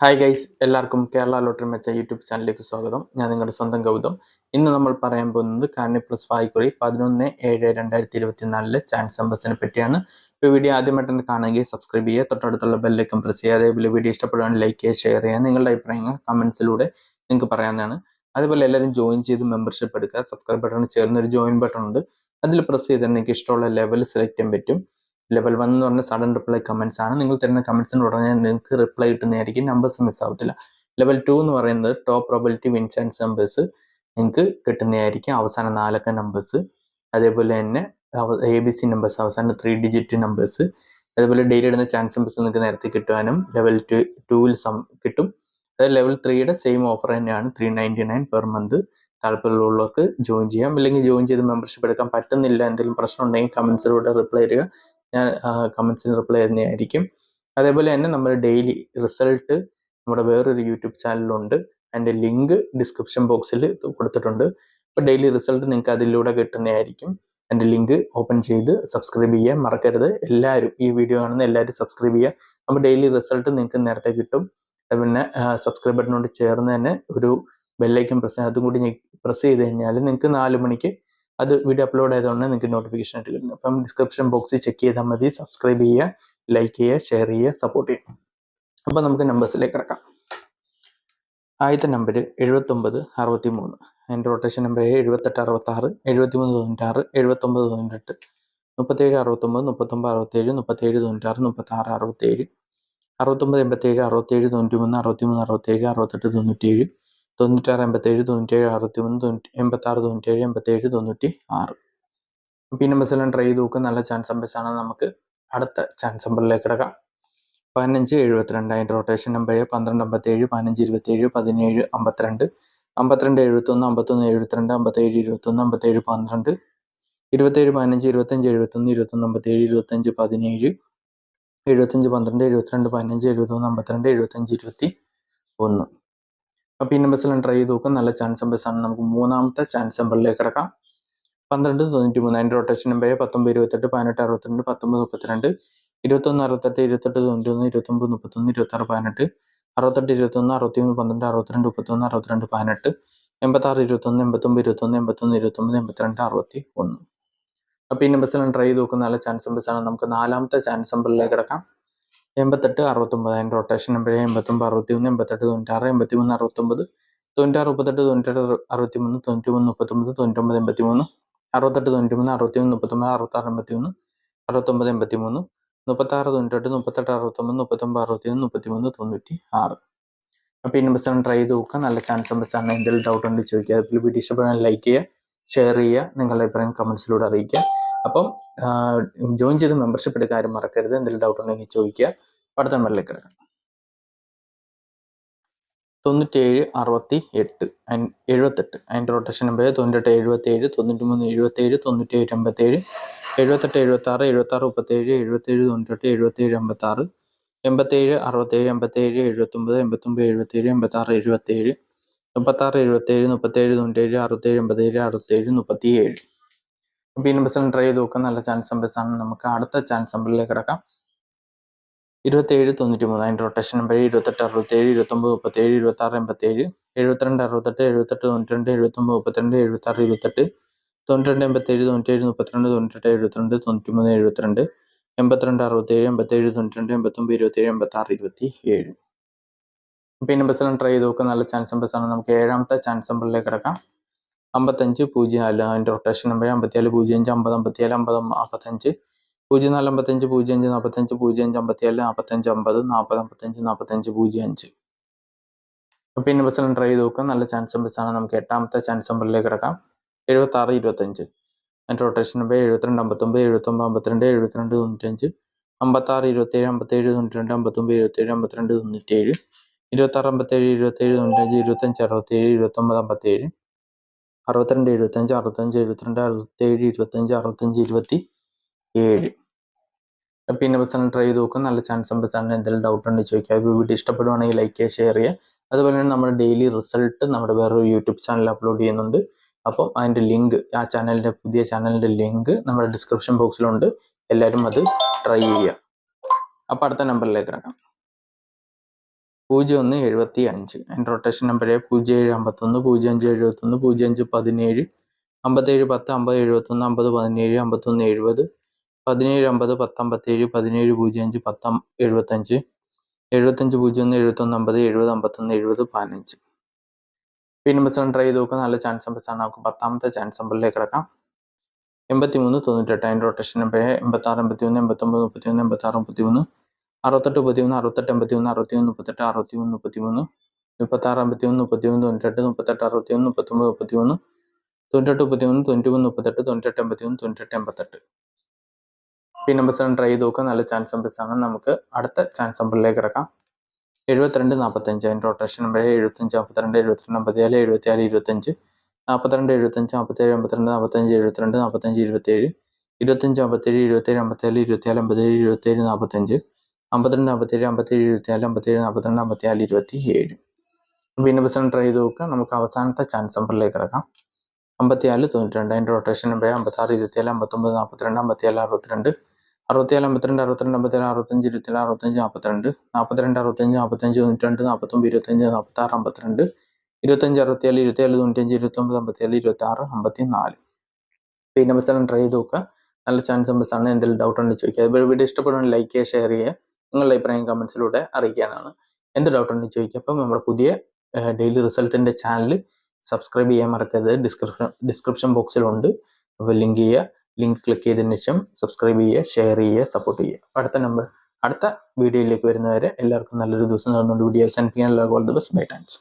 Hi guys, എല്ലാവർക്കും Kerala lottery മെച്ച YouTube ചാനലിലേക്ക് സ്വാഗതം. ഞാൻ നിങ്ങളുടെ സ്വന്തം ഗൗതം. ഇന്ന് നമ്മൾ പറയാൻ പോകുന്നത് കാർണി പ്ലസ് വായ്ക്കുറി 11/7/2024 ചാൻസ് നമ്പേഴ്സിനെ പറ്റിയാണ്. ഇപ്പോൾ വീഡിയോ ആദ്യമായിട്ടാണ് കാണുമെങ്കിൽ സബ്സ്ക്രൈബ് ചെയ്യുക, തൊട്ടടുത്തുള്ള ബെല്ലൈക്കൺ പ്രസ് ചെയ്യുക. അതേപോലെ വീഡിയോ ഇഷ്ടപ്പെടുകയാണെങ്കിൽ ലൈക്ക് ചെയ്യുക, ഷെയർ ചെയ്യുക. നിങ്ങളുടെ അഭിപ്രായങ്ങൾ കമൻസിലൂടെ നിങ്ങൾക്ക് പറയാവുന്നതാണ്. അതുപോലെ എല്ലാവരും ജോയിൻ ചെയ്ത് മെമ്പർഷിപ്പ് എടുക്കുക. സബ്സ്ക്രൈബ് ബട്ടൺ ചേർന്ന് ഒരു ജോയിൻ ബട്ടൺ ഉണ്ട്, അതിൽ പ്രസ് ചെയ്താൽ നിങ്ങൾക്ക് ഇഷ്ടമുള്ള ലെവൽ സെലക്ട് ചെയ്യാൻ പറ്റും. ലെവൽ 1 എന്ന് പറഞ്ഞാൽ സഡൻ റിപ്ലൈ കമൻസ് ആണ്. നിങ്ങൾ തരുന്ന കമൻസിന് ഉടനെ നിങ്ങൾക്ക് റിപ്ലൈ കിട്ടുന്നതായിരിക്കും, നമ്പേഴ്സ് മിസ് ആവത്തില്ല. ലെവൽ 2 എന്ന് പറയുന്നത് top probability win chance numbers നിങ്ങൾക്ക് കിട്ടുന്നതായിരിക്കും, അവസാന 4 അക്ക നമ്പേഴ്സ്. അതേപോലെ തന്നെ ABC നമ്പേഴ്സ്, അവസാന 3 ഡിജിറ്റ് നമ്പേഴ്സ്. അതേപോലെ ഡെയിലി ഇടുന്ന ചാൻസ് നമ്പേഴ്സ് നിങ്ങൾക്ക് നേരത്തെ കിട്ടുവാനും ലെവൽ 2 കിട്ടും. അതായത് ലെവൽ 3യുടെ സെയിം ഓഫർ തന്നെയാണ്, 399 പെർ മന്ത്. താല്പര്യമുള്ളവർക്ക് ജോയിൻ ചെയ്യാം. അല്ലെങ്കിൽ ജോയിൻ ചെയ്ത് മെമ്പർഷിപ്പ് എടുക്കാൻ പറ്റുന്നില്ല, എന്തെങ്കിലും പ്രശ്നം ഉണ്ടെങ്കിൽ കമൻസിലൂടെ റിപ്ലൈ തരിക. ഞാൻ കമൻസിന് റിപ്ലൈ തന്നെയായിരിക്കും. അതേപോലെ തന്നെ നമ്മുടെ ഡെയിലി റിസൾട്ട് നമ്മുടെ വേറൊരു യൂട്യൂബ് ചാനലുണ്ട്, അതിൻ്റെ ലിങ്ക് ഡിസ്ക്രിപ്ഷൻ ബോക്സിൽ കൊടുത്തിട്ടുണ്ട്. അപ്പോൾ ഡെയിലി റിസൾട്ട് നിങ്ങൾക്ക് അതിലൂടെ കിട്ടുന്നതായിരിക്കും. എൻ്റെ ലിങ്ക് ഓപ്പൺ ചെയ്ത് സബ്സ്ക്രൈബ് ചെയ്യാൻ മറക്കരുത്. എല്ലാവരും ഈ വീഡിയോ കാണുന്ന എല്ലാവരും സബ്സ്ക്രൈബ് ചെയ്യുക. അപ്പോൾ ഡെയിലി റിസൾട്ട് നിങ്ങൾക്ക് നേരത്തെ കിട്ടും. പിന്നെ സബ്സ്ക്രൈബ് ബട്ടനോട് ചേർന്ന് തന്നെ ഒരു ബെല്ലൈക്കൺ അതും കൂടി പ്രസ് ചെയ്ത് കഴിഞ്ഞാൽ നിങ്ങൾക്ക് 4 മണിക്ക് അത് വീഡിയോ അപ്ലോഡ് ആയതുകൊണ്ട് നിങ്ങൾക്ക് നോട്ടിഫിക്കേഷൻ ആയിട്ട് കിട്ടും. അപ്പം ഡിസ്ക്രിപ്ഷൻ ബോക്സിൽ ചെക്ക് ചെയ്താൽ മതി. സബ്സ്ക്രൈബ് ചെയ്യുക, ലൈക്ക് ചെയ്യുക, ഷെയർ ചെയ്യുക, സപ്പോർട്ട് ചെയ്യുക. അപ്പം നമുക്ക് നമ്പേഴ്സിലേക്ക് കിടക്കാം. ആദ്യത്തെ നമ്പർ 7963. അതിൻ്റെ റൊട്ടേഷൻ നമ്പർ 7866, 7396, 7998, 3769, 3967, 3796, 3667, 6987, 6793, 6367, 6897, 9687, 9763, 8697, 8796. ഈ നമ്പേഴ്സ് എല്ലാം ട്രൈ ചെയ്ത് നോക്കുക. നല്ല ചാൻസ് നമ്പേഴ്സ് ആണ്. നമുക്ക് അടുത്ത ചാൻസ് നമ്പറിലേക്ക് കിടക്കാം. 1572. അതിൻ്റെ റൊട്ടേഷൻ നമ്പർ 1257, 1527, 1752, 5271, 5172, 5721, 5712, 2715, 25 71, 2157, 2517, 7512, 7215, 7352, 7521. അപ്പോൾ ഈ നമ്പേഴ്സ് എല്ലാം ട്രൈ ചെയ്ത് നോക്കുക. നല്ല ചാൻസ് നമ്പേഴ്സ് ആണ്. നമുക്ക് മൂന്നാമത്തെ ചാൻസ് നമ്പറിലേക്ക് കിടക്കാം. 1293. അതിൻ്റെ റൊട്ടേഷൻ നമ്പർ 1928, 1862, 1932, 2168, 2891, 2931, 2618, 6821, 63 12, 62 31, 62 18, 86 21, 89 21, 81 29, 82 61. അപ്പോൾ ഈ നമ്പേഴ്സ് എല്ലാം ട്രൈ ചെയ്ത് നോക്കുന്ന നല്ല ചാൻസ് നമ്പേഴ്സ് ആണ്. നമുക്ക് നാലാമത്തെ ചാൻസ് നമ്പറിലേക്ക് കിടക്കാം. 88 69. അതിൻ്റെ റൊട്ടേഷൻ നമ്പർ 89 61, 88 96, 83 69, 96 38, 98 63, 93 39, 99 83, 68 93, 63 39, 66 83, 69 83, 36 98, 38 69, 39 61, 33 96. അപ്പോൾ ഈ നമ്പേഴ്സ് ട്രൈ ചെയ്ത് നോക്കുക. നല്ല ചാൻസ് നമ്പേഴ്സ് ആണ്. എന്തെങ്കിലും ഡൗട്ട് ഉണ്ടെങ്കിൽ ചോദിക്കുക. അതുപോലെ വീഡിയോ ഇഷ്ടപ്പെടാൻ ലൈക്ക് ചെയ്യുക, ഷെയർ ചെയ്യുക, നിങ്ങളുടെ അഭിപ്രായം കമൻസിലൂടെ അറിയിക്കുക. അപ്പം ജോയിൻ ചെയ്ത് മെമ്പർഷിപ്പ് എടുക്കാൻ ആരും മറക്കരുത്. എന്തെങ്കിലും ഡൗട്ട് ഉണ്ടെങ്കിൽ ചോദിക്കുക. അടുത്ത നമ്പറിലേക്ക് കിടക്കാം. 97 68. 78. അതിൻ്റെ റൊട്ടേഷൻ നമ്പർ 98 77, 93 77, 97 87, 78 76, 76 37, 77 98, 77 56, 87 67, 87 79, 89 77, 86 77, 36 77, 37 97, 67 87, 67 37. അപ്പോൾ ഈ നമ്പേഴ്സ് ട്രൈ ചെയ്ത് നോക്കുക. നല്ല ചാൻസ് നമ്പേഴ്സ് ആണ്. നമുക്ക് അടുത്ത ചാൻസ് നമ്പറിലേക്ക് കിടക്കാം. 27 93. അതിൻ്റെ റൊട്ടേഷൻ നമ്പർ 28 67, 29 37, 26 87, 72 68, 78 92, 79 32, 76 28, 92 87, 97 32, 98 72, 93 72, 82 67, 87 92, 89 27, 86 27. അപ്പോൾ ഈ നമ്പേഴ്സ് എല്ലാം ട്രൈ ചെയ്ത് നോക്കുക. നല്ല ചാൻസ് നമ്പേഴ്സ് ആണ്. നമുക്ക് ഏഴാമത്തെ ചാൻസ് നമ്പറിലേക്ക് കിടക്കാം. 55 04. അതിൻ്റെ റൊട്ടേഷൻ നമ്പർ 54 05, 50 57, 50 45, 04 55, 05 45, 05 57, 45 50, 40 55, 45 05. അപ്പോൾ ഈ നമ്പേഴ്സ് എല്ലാം ട്രൈ ചെയ്ത് നോക്കുക. നല്ല ചാൻസ് നമ്പേഴ്സ് ആണ്. നമുക്ക് എട്ടാമത്തെ ചാൻസ് നമ്പറിലേക്ക് കിടക്കാം. 76 25. അതിൻ്റെ റൊട്ടേഷൻ നമ്പർ 72 59, 79 52, 72 95, 56 27, 57 92, 59 27, 52 97, 26 57, 27 95, 25 67, 29 57, 62 75, 65 72, 67 25, 65 27. അപ്പോൾ ഈ നമ്പേഴ്സ് ട്രൈ ചെയ്ത് നോക്കുക. നല്ല ചാൻസ് നമ്പേഴ്സ് ആണ്. എന്തെങ്കിലും ഡൗട്ട് ഉണ്ടെങ്കിൽ ചോദിക്കുക. വീഡിയോ ഇഷ്ടപ്പെടുവാണെങ്കിൽ ലൈക്ക് ചെയ്യുക, ഷെയർ ചെയ്യുക. അതുപോലെ തന്നെ നമ്മുടെ ഡെയിലി റിസൾട്ട് നമ്മുടെ വേറൊരു യൂട്യൂബ് ചാനൽ അപ്ലോഡ് ചെയ്യുന്നുണ്ട്. അപ്പോൾ അതിൻ്റെ ലിങ്ക്, ആ ചാനലിൻ്റെ പുതിയ ചാനലിൻ്റെ ലിങ്ക് നമ്മുടെ ഡിസ്ക്രിപ്ഷൻ ബോക്സിലുണ്ട്. എല്ലാവരും അത് ട്രൈ ചെയ്യുക. അപ്പോൾ അടുത്ത നമ്പറിലേക്ക് കിടക്കാം. 0175. അതിൻ്റെ rotation number 0751 0571 0517 57 10 50 71 50 17 51 70 17 50 10 57 17 05 10 75 75 01 71 50 70 51 70 15. Pin number try ചെയ്ത് നോക്കുക. നല്ല ചാൻസ് നമ്പേഴ്സാണ്. നമുക്ക് 10ാമത്തെ ചാൻസ് നമ്പറിലേക്ക് കിടക്കാം. 83 98. അതിൻ്റെ റൊട്ടേഷൻ നമ്പർ 86 81 89 31 86 33 68 31 68 81 61 38 61 33 36 51 31 98 38 61 39 31 98 31 91 38 98 81 98 88. പിൻ നമ്പേഴ്സ് ട്രൈ ചെയ്ത് നോക്കുക. നല്ല ചാൻസ് നമ്പേഴ്സാണ്. നമുക്ക് അടുത്ത ചാൻസ് നമ്പറിലേക്ക് കിടക്കാം. 72 45. അതിൻ്റെ റൊട്ടേഷൻ നമ്പർ 75 52 72 54 74 25 42 75 47 52 45 72 45 27 25 57 27 54 27 57 27 45 52 47 57 27 57 42 54 27. പിന്നെ ബസ് ട്രൈ ചെയ്ത് നോക്കുക. നമുക്ക് അവസാനത്തെ ചാൻസ് നമ്പറിലേക്ക് കിടക്കാം. 54 92. അതിൻ്റെ റൊട്ടേഷൻ നമ്പർ 56 27 59 42 57 62 67 52 62 57 65 27 65 42 42 65 45 92 49 25 46 52 25 67 27 95 29 57 26 54. പിന്നെ ബസ്സെല്ലാം ട്രൈ ചെയ്ത് നോക്കുക. നല്ല ചാൻസ് നമ്പേഴ്സാണ്. എന്തെങ്കിലും ഡൗട്ട് ഉണ്ടെങ്കിൽ ചോദിക്കുക. അതുപോലെ വീഡിയോ ഇഷ്ടപ്പെടുകയാണെങ്കിൽ ലൈക്ക് ചെയ്യുക, ഷെയർ ചെയ്യുക, നിങ്ങളുടെ അഭിപ്രായം കമൻസിലൂടെ അറിയിക്കാനാണ്. എന്ത് ഡൗട്ട് ഉണ്ടെങ്കിൽ ചോദിക്കുക. അപ്പം നമ്മുടെ പുതിയ ഡെയിലി റിസൾട്ടിൻ്റെ ചാനൽ സബ്സ്ക്രൈബ് ചെയ്യാൻ മറക്കരുത്. ഡിസ്ക്രിപ്ഷൻ ബോക്സിലുണ്ട്. അപ്പോൾ ലിങ്ക് ക്ലിക്ക് ചെയ്തതിന് ശേഷം സബ്സ്ക്രൈബ് ചെയ്യുക, ഷെയർ ചെയ്യുക, സപ്പോർട്ട് ചെയ്യുക. അടുത്ത വീഡിയോയിലേക്ക് വരുന്നവരെ എല്ലാവർക്കും നല്ലൊരു ദിവസം നേർന്നുകൊണ്ട് വീഡിയോ അവസാനിപ്പിക്കാൻ. All the best. Bye. Thanks.